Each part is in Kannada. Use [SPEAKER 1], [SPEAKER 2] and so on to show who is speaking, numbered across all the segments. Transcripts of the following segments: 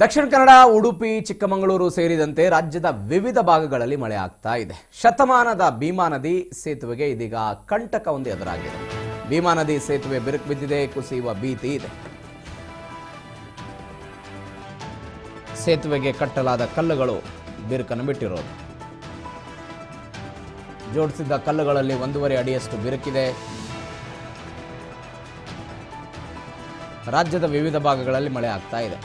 [SPEAKER 1] ದಕ್ಷಿಣ ಕನ್ನಡ, ಉಡುಪಿ, ಚಿಕ್ಕಮಗಳೂರು ಸೇರಿದಂತೆ ರಾಜ್ಯದ ವಿವಿಧ ಭಾಗಗಳಲ್ಲಿ ಮಳೆ ಆಗ್ತಾ ಇದೆ. ಶತಮಾನದ ಭೀಮಾ ನದಿ ಸೇತುವೆಗೆ ಇದೀಗ ಕಂಟಕವೊಂದು ಎದುರಾಗಿದೆ. ಭೀಮಾ ನದಿ ಸೇತುವೆ ಬಿರುಕು ಬಿದ್ದಿದೆ, ಕುಸಿಯುವ ಭೀತಿ ಇದೆ. ಸೇತುವೆಗೆ ಕಟ್ಟಲಾದ ಕಲ್ಲುಗಳು ಬಿರುಕನ್ನು ಬಿಟ್ಟಿರೋದು. ಜೋಡಿಸಿದ್ದ ಕಲ್ಲುಗಳಲ್ಲಿ 1.5 ಅಡಿಯಷ್ಟು ಬಿರುಕಿದೆ. ರಾಜ್ಯದ ವಿವಿಧ ಭಾಗಗಳಲ್ಲಿ ಮಳೆ ಆಗ್ತಾ ಇದೆ.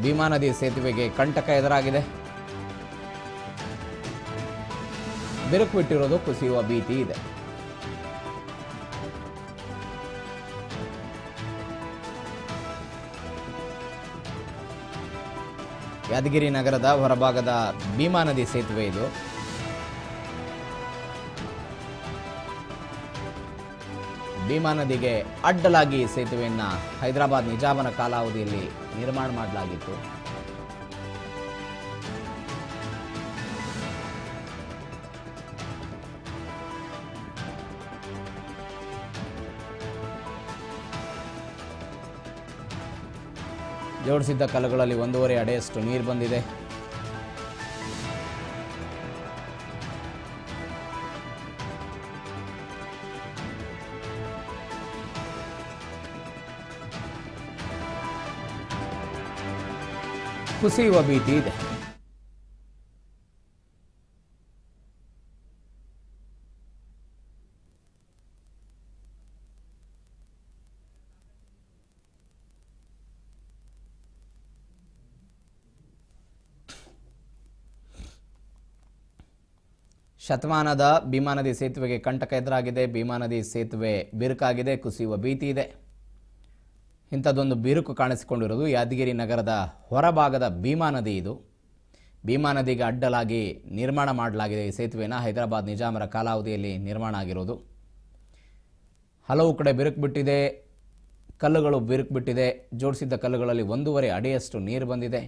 [SPEAKER 1] ಭೀಮಾ ನದಿ ಸೇತುವೆಗೆ ಕಂಟಕ ಎದುರಾಗಿದೆ. ಬಿರುಕು ಬಿಟ್ಟಿರೋದು, ಕುಸಿಯುವ ಭೀತಿ ಇದೆ. ಯಾದಗಿರಿ ನಗರದ ಹೊರಭಾಗದ ಭೀಮಾ ನದಿ ಸೇತುವೆ ಇದು. ಭೀಮಾ ನದಿಗೆ ಅಡ್ಡಲಾಗಿ ಸೇತುವೆಯನ್ನು ಹೈದರಾಬಾದ್ ನಿಜಾಮನ ಕಾಲಾವಧಿಯಲ್ಲಿ ನಿರ್ಮಾಣ ಮಾಡಲಾಗಿತ್ತು. ಜೋಡಿಸಿದ್ದ ಕಲ್ಲುಗಳಲ್ಲಿ 1.5 ಅಡಿಯಷ್ಟು ನೀರು ಬಂದಿದೆ. ಕುಸಿಯುವ ಭೀತಿ ಇದೆ. ಶತಮಾನದ ಭೀಮಾ ನದಿ ಸೇತುವೆಗೆ ಕಂಟಕ ಎದುರಾಗಿದೆ. ಭೀಮಾ ನದಿ ಸೇತುವೆ ಬಿರುಕಾಗಿದೆ, ಕುಸಿಯುವ ಭೀತಿ ಇದೆ. ಇಂಥದ್ದೊಂದು ಬಿರುಕು ಕಾಣಿಸಿಕೊಂಡಿರೋದು ಯಾದಗಿರಿ ನಗರದ ಹೊರಭಾಗದ ಭೀಮಾ ನದಿ ಇದು. ಭೀಮಾ ನದಿಗೆ ಅಡ್ಡಲಾಗಿ ನಿರ್ಮಾಣ ಮಾಡಲಾಗಿದೆ ಈ ಸೇತುವೆನ. ಹೈದರಾಬಾದ್ ನಿಜಾಮರ ಕಾಲಾವಧಿಯಲ್ಲಿ ನಿರ್ಮಾಣ ಆಗಿರೋದು. ಹಲವು ಕಡೆ ಬಿರುಕು ಬಿಟ್ಟಿದೆ, ಕಲ್ಲುಗಳು ಬಿರುಕು ಬಿಟ್ಟಿದೆ. ಜೋಡಿಸಿದ್ದ ಕಲ್ಲುಗಳಲ್ಲಿ 1.5 ಅಡಿಯಷ್ಟು ನೀರು ಬಂದಿದೆ.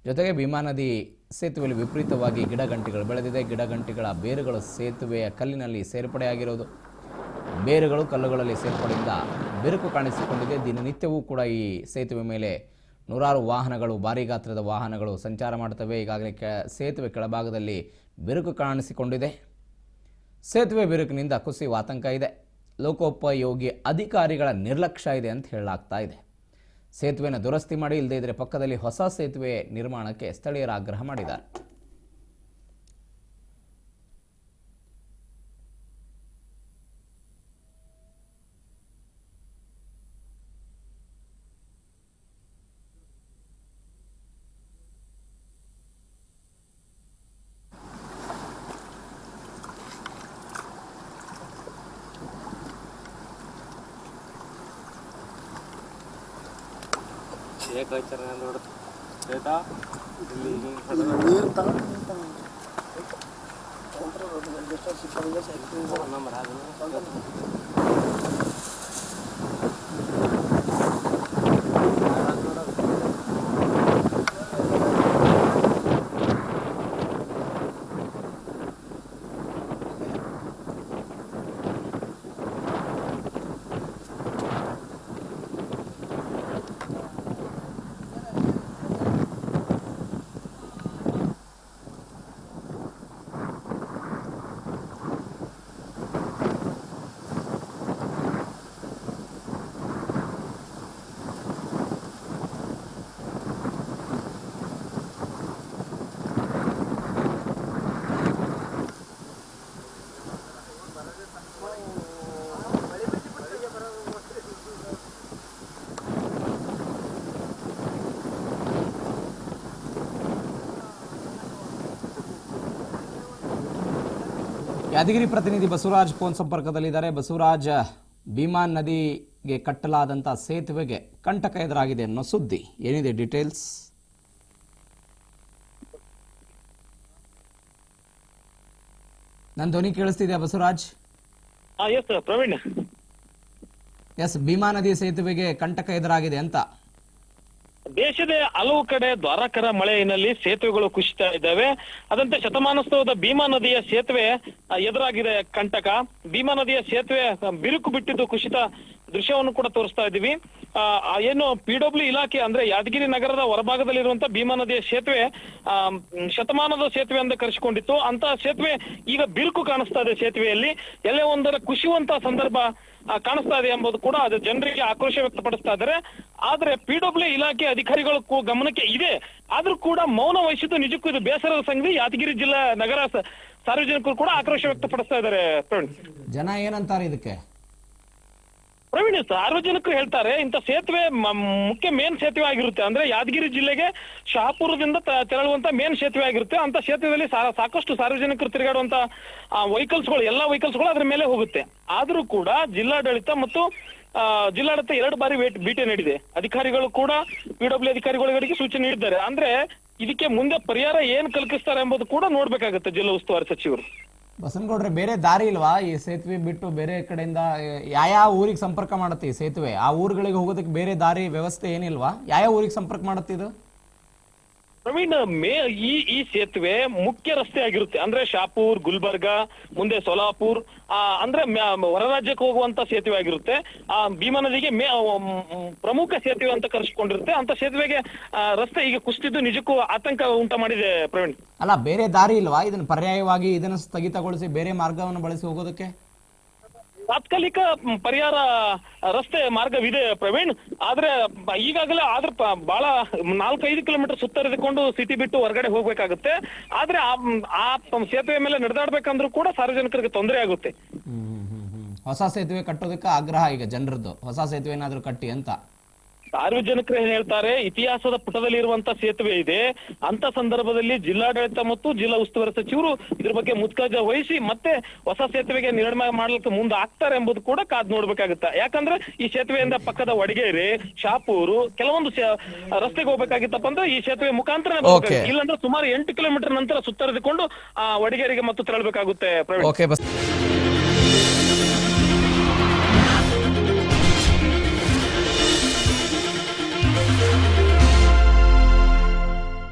[SPEAKER 1] ಜೊತೆಗೆ ಭೀಮಾ ನದಿ ಸೇತುವೆಯಲ್ಲಿ ವಿಪರೀತವಾಗಿ ಗಿಡಗಂಟಿಗಳು ಬೆಳೆದಿದೆ. ಗಿಡಗಂಟಿಗಳ ಬೇರುಗಳು ಸೇತುವೆಯ ಕಲ್ಲಿನಲ್ಲಿ ಸೇರ್ಪಡೆಯಾಗಿರೋದು. ಬೇರುಗಳು ಕಲ್ಲುಗಳಲ್ಲಿ ಸೇರ್ಪಡೆಯಿಂದ ಬಿರುಕು ಕಾಣಿಸಿಕೊಂಡಿದೆ. ದಿನನಿತ್ಯವೂ ಕೂಡ ಈ ಸೇತುವೆ ಮೇಲೆ ನೂರಾರು ವಾಹನಗಳು, ಭಾರೀ ಗಾತ್ರದ ವಾಹನಗಳು ಸಂಚಾರ ಮಾಡ್ತವೆ. ಈಗಾಗಲೇ ಸೇತುವೆ ಕೆಳಭಾಗದಲ್ಲಿ ಬಿರುಕು ಕಾಣಿಸಿಕೊಂಡಿದೆ. ಸೇತುವೆ ಬಿರುಕಿನಿಂದ ಕುಸಿಯುವ ಆತಂಕ ಇದೆ. ಲೋಕೋಪಯೋಗಿ ಅಧಿಕಾರಿಗಳ ನಿರ್ಲಕ್ಷ್ಯ ಇದೆ ಅಂತ ಹೇಳಲಾಗ್ತಾ ಇದೆ. ಸೇತುವೆನ ದುರಸ್ತಿ ಮಾಡಿ, ಇಲ್ಲದೇ ಇದ್ರೆ ಪಕ್ಕದಲ್ಲಿ ಹೊಸ ಸೇತುವೆ ನಿರ್ಮಾಣಕ್ಕೆ ಸ್ಥಳೀಯರು ಆಗ್ರಹ ಮಾಡಿದ್ದಾರೆ. ಯಾದಗಿರಿ ಪ್ರತಿನಿಧಿ ಬಸವರಾಜ್ ಫೋನ್ ಸಂಪರ್ಕದಲ್ಲಿದ್ದಾರೆ. ಬಸವರಾಜ್, ಭೀಮಾ ನದಿಗೆ ಕಟ್ಟಲಾದಂಥ ಸೇತುವೆಗೆ ಕಂಟಕ ಎದುರಾಗಿದೆ ಅನ್ನೋ ಸುದ್ದಿ ಏನಿದೆ, ಡೀಟೇಲ್ಸ್? ನನ್ನ ಧ್ವನಿ ಕೇಳಿಸ್ತಿದೆಯಾ ಬಸವರಾಜ್?
[SPEAKER 2] ಪ್ರವೀಣ್,
[SPEAKER 1] ಎಸ್, ಭೀಮಾ ನದಿ ಸೇತುವೆಗೆ ಕಂಟಕ ಎದುರಾಗಿದೆ ಅಂತ.
[SPEAKER 2] ದೇಶದ ಹಲವು ಕಡೆ ಧಾರಾಕಾರ ಮಳೆ ಹಿನ್ನೆಲೆಯಲ್ಲಿ ಸೇತುವೆಗಳು ಕುಸಿತಾ ಇದ್ದಾವೆ. ಅದಂತೆ ಶತಮಾನೋತ್ಸವದ ಭೀಮಾ ನದಿಯ ಸೇತುವೆ ಎದುರಾಗಿದೆ ಕಂಟಕ. ಭೀಮಾ ನದಿಯ ಸೇತುವೆ ಬಿರುಕು ಬಿಟ್ಟಿದ್ದು ಕುಸಿತ ದೃಶ್ಯವನ್ನು ಕೂಡ ತೋರಿಸ್ತಾ ಇದ್ದೀವಿ. ಏನು PW ಇಲಾಖೆ ಅಂದ್ರೆ ಯಾದಗಿರಿ ನಗರದ ಹೊರಭಾಗದಲ್ಲಿರುವಂತಹ ಭೀಮಾ ನದಿಯ ಸೇತುವೆ ಶತಮಾನದ ಸೇತುವೆ ಅಂತ ಕರೆಸಿಕೊಂಡಿತ್ತು. ಅಂತ ಸೇತುವೆ ಈಗ ಬಿರುಕು ಕಾಣಿಸ್ತಾ ಇದೆ. ಸೇತುವೆಯಲ್ಲಿ ಎಲ್ಲೇ ಒಂದರ ಕುಸಿಯುವಂತಹ ಸಂದರ್ಭ ಕಾಣಿಸ್ತಾ ಇದೆ ಎಂಬುದು ಕೂಡ ಅದು ಜನರಿಗೆ ಆಕ್ರೋಶ ವ್ಯಕ್ತಪಡಿಸ್ತಾ ಇದ್ದಾರೆ. ಆದ್ರೆ PW ಇಲಾಖೆ ಅಧಿಕಾರಿಗಳು ಗಮನಕ್ಕೆ ಇದೆ, ಆದ್ರೂ ಕೂಡ ಮೌನ ವಹಿಸಿದ್ದು ನಿಜಕ್ಕೂ ಇದು ಬೇಸರದ ಸಂಗತಿ. ಯಾದಗಿರಿ ಜಿಲ್ಲಾ ನಗರ ಸಾರ್ವಜನಿಕರು ಕೂಡ ಆಕ್ರೋಶ ವ್ಯಕ್ತಪಡಿಸ್ತಾ ಇದ್ದಾರೆ. ಪ್ರವೀಣ್,
[SPEAKER 1] ಜನ ಏನಂತಾರೆ ಇದಕ್ಕೆ?
[SPEAKER 2] ಪ್ರವೀಣ್, ಸಾರ್ವಜನಿಕರು ಹೇಳ್ತಾರೆ ಇಂಥ ಸೇತುವೆ ಮುಖ್ಯ ಮೇನ್ ಸೇತುವೆ ಆಗಿರುತ್ತೆ. ಅಂದ್ರೆ ಯಾದಗಿರಿ ಜಿಲ್ಲೆಗೆ ಶಹಾಪುರದಿಂದ ತೆರಳುವಂತ ಮೇನ್ ಸೇತುವೆ ಆಗಿರುತ್ತೆ. ಅಂತ ಸೇತುವೆಯಲ್ಲಿ ಸಾಕಷ್ಟು ಸಾರ್ವಜನಿಕರು ತಿರುಗಾಡುವಂತ ವೆಹಿಕಲ್ಸ್ಗಳು, ಎಲ್ಲಾ ವೆಹಿಕಲ್ಸ್ಗಳು ಅದ್ರ ಮೇಲೆ ಹೋಗುತ್ತೆ. ಆದ್ರೂ ಕೂಡ ಜಿಲ್ಲಾಡಳಿತ ಮತ್ತು ಜಿಲ್ಲಾಡಳಿತ 2 ಬಾರಿ ಭೇಟಿ ನೀಡಿದೆ. ಅಧಿಕಾರಿಗಳು ಕೂಡ PW ಅಧಿಕಾರಿಗಳಿಗೆ ಸೂಚನೆ ನೀಡಿದ್ದಾರೆ. ಅಂದ್ರೆ ಇದಕ್ಕೆ ಮುಂದೆ ಪರಿಹಾರ ಏನ್ ಕಲ್ಪಿಸ್ತಾರೆ ಎಂಬುದು ಕೂಡ ನೋಡ್ಬೇಕಾಗುತ್ತೆ ಜಿಲ್ಲಾ ಉಸ್ತುವಾರಿ ಸಚಿವರು.
[SPEAKER 1] ಬಸನಗೌಡ್ರೆ, ಬೇರೆ ದಾರಿ ಇಲ್ವಾ ಈ ಸೇತುವೆ ಬಿಟ್ಟು? ಬೇರೆ ಕಡೆಯಿಂದ ಯಾವ ಊರಿಗೆ ಸಂಪರ್ಕ ಮಾಡುತ್ತೆ ಈ ಸೇತುವೆ? ಆ ಊರುಗಳಿಗೆ ಹೋಗೋದಕ್ಕೆ ಬೇರೆ ದಾರಿ ವ್ಯವಸ್ಥೆ ಏನಿಲ್ವಾ? ಯಾವ ಊರಿಗೆ ಸಂಪರ್ಕ ಮಾಡುತ್ತೆ ಇದು?
[SPEAKER 2] ಪ್ರವೀಣ್, ಈ ಸೇತುವೆ ಮುಖ್ಯ ರಸ್ತೆ ಆಗಿರುತ್ತೆ. ಅಂದ್ರೆ ಶಾಪೂರ್, ಗುಲ್ಬರ್ಗ, ಮುಂದೆ ಸೋಲಾಪುರ್, ಅಂದ್ರೆ ಹೊರ ರಾಜ್ಯಕ್ಕೆ ಹೋಗುವಂತ ಸೇತುವೆ ಆಗಿರುತ್ತೆ. ಭೀಮಾ ನದಿಗೆ ಪ್ರಮುಖ ಸೇತುವೆ ಅಂತ ಕರೆಸಿಕೊಂಡಿರುತ್ತೆ. ಅಂತ ಸೇತುವೆಗೆ ರಸ್ತೆ ಈಗ ಕುಸಿದಿದ್ದು ನಿಜಕ್ಕೂ ಆತಂಕ ಉಂಟು ಮಾಡಿದೆ. ಪ್ರವೀಣ್,
[SPEAKER 1] ಅಲ್ಲ, ಬೇರೆ ದಾರಿ ಇಲ್ವಾ? ಇದನ್ನ ಪರ್ಯಾಯವಾಗಿ ಇದನ್ನು ಸ್ಥಗಿತಗೊಳಿಸಿ ಬೇರೆ ಮಾರ್ಗವನ್ನು ಬಳಸಿ ಹೋಗೋದಕ್ಕೆ
[SPEAKER 2] ತಾತ್ಕಾಲಿಕ ಪರಿಹಾರ ರಸ್ತೆ ಮಾರ್ಗವಿದೆ ಪ್ರವೀಣ್. ಆದ್ರೆ ಈಗಾಗಲೇ ಬಹಳ 4-5 ಕಿಲೋಮೀಟರ್ ಸುತ್ತರಿದುಕೊಂಡು ಸಿಟಿ ಬಿಟ್ಟು ಹೊರಗಡೆ ಹೋಗ್ಬೇಕಾಗುತ್ತೆ. ಆದ್ರೆ ಆ ಸೇತುವೆ ಮೇಲೆ ನಡೆದಾಡ್ಬೇಕಂದ್ರೂ ಕೂಡ ಸಾರ್ವಜನಿಕರಿಗೆ ತೊಂದರೆ ಆಗುತ್ತೆ.
[SPEAKER 1] ಹೊಸ ಸೇತುವೆ ಕಟ್ಟೋದಕ್ಕೆ ಆಗ್ರಹ ಈಗ ಜನರದ್ದು, ಹೊಸ ಸೇತುವೆ ಏನಾದ್ರೂ ಕಟ್ಟಿ ಅಂತ.
[SPEAKER 2] ಸಾರ್ವಜನಿಕರು ಏನ್ ಹೇಳ್ತಾರೆ, ಇತಿಹಾಸದ ಪುಟದಲ್ಲಿ ಇರುವಂತ ಸೇತುವೆ ಇದೆ. ಅಂತ ಸಂದರ್ಭದಲ್ಲಿ ಜಿಲ್ಲಾಡಳಿತ ಮತ್ತು ಜಿಲ್ಲಾ ಉಸ್ತುವಾರಿ ಸಚಿವರು ಇದ್ರ ಬಗ್ಗೆ ಮುತುವರ್ಜಿ ವಹಿಸಿ ಮತ್ತೆ ಹೊಸ ಸೇತುವೆಗೆ ನಿರ್ಮಾಣ ಮಾಡ್ಲಿಕ್ಕೆ ಮುಂದೆ ಆಗ್ತಾರೆ ಎಂಬುದು ಕೂಡ ಕಾದ್ ನೋಡ್ಬೇಕಾಗುತ್ತೆ. ಯಾಕಂದ್ರೆ ಈ ಸೇತುವೆಯಿಂದ ಪಕ್ಕದ ವಡಗೇರಿ, ಶಾಪೂರು ಕೆಲವೊಂದು ರಸ್ತೆಗೆ ಹೋಗ್ಬೇಕಾಗಿತ್ತಪ್ಪ ಅಂದ್ರೆ ಈ ಸೇತುವೆ ಮುಖಾಂತರ ಇಲ್ಲಾಂದ್ರೆ ಸುಮಾರು 8 ಕಿಲೋಮೀಟರ್ ನಂತರ ಸುತ್ತರಿದುಕೊಂಡು ವಡಗೇರಿಗೆ ಮತ್ತು ತೆರಳಬೇಕಾಗುತ್ತೆ.